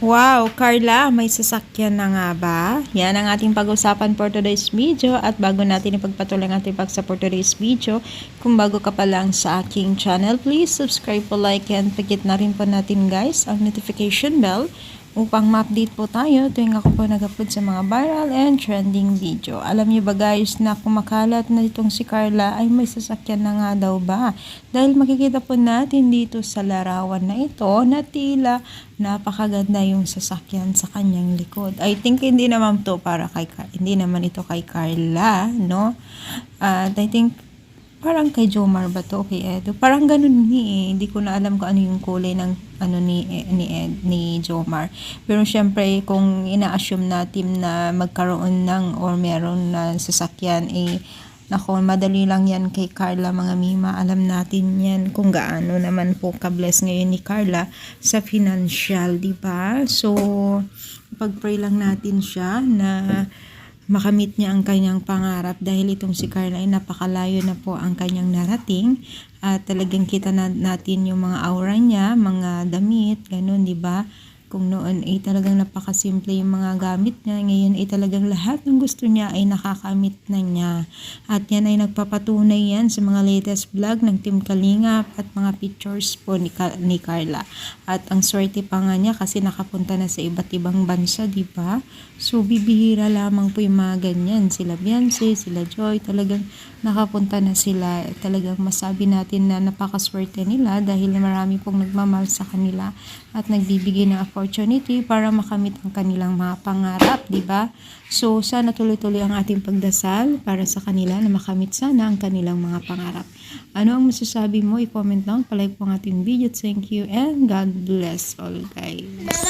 Wow, Carla, may sasakyan na nga ba? Yan ang ating pag-usapan for today's video. At bago natin ipagpatuloy ang ating pagsa for today's video, kung bago ka pa lang sa aking channel, please subscribe po, like, and pagkit na rin po natin guys ang notification bell upang ma-update po tayo tuwing ako po nag-upload sa mga viral and trending video. Alam niyo ba guys na kumakalat na itong si Carla ay may sasakyan na nga daw ba? Dahil makikita po natin dito sa larawan na ito na tila napakaganda yung sasakyan sa kanyang likod. I think hindi naman ito kay Carla, no? At I think parang kay Jomar ba to, kay Edo? Parang ganun Hindi ko na alam kung ano yung kulay ng ni Jomar. Pero syempre, kung ina-assume natin na magkaroon ng or meron na sasakyan, nako, madali lang yan kay Carla mga mima. Alam natin yan kung gaano naman po ka-bless ngayon ni Carla sa financial, di ba? So, pag-pray lang natin siya na makamit niya ang kanyang pangarap dahil itong si Carla ay napakalayo na po ang kanyang narating at talagang kita natin yung mga aura niya, mga damit, ganun, di ba? Kung noon ay talagang napakasimple yung mga gamit niya, ngayon ay talagang lahat ng gusto niya ay nakakamit na niya. At yan ay nagpapatunay yan sa mga latest vlog ng Team Kalingap at mga pictures po ni Carla. At ang swerte pa nga niya kasi nakapunta na sa iba't ibang bansa, di ba? So bibihira lamang po yung mga ganyan. Sila Beyonce, sila Joy, talagang nakapunta na sila. Talagang masabi natin na napakaswerte nila dahil marami pong nagmamahal sa kanila at nagbibigay ng opportunity para makamit ang kanilang mga pangarap, di ba? So sana tuloy-tuloy ang ating pagdasal para sa kanila na makamit sana ang kanilang mga pangarap. Ano ang masasabi mo? I-comment lang, palike po ang ating video. Thank you and God bless all guys.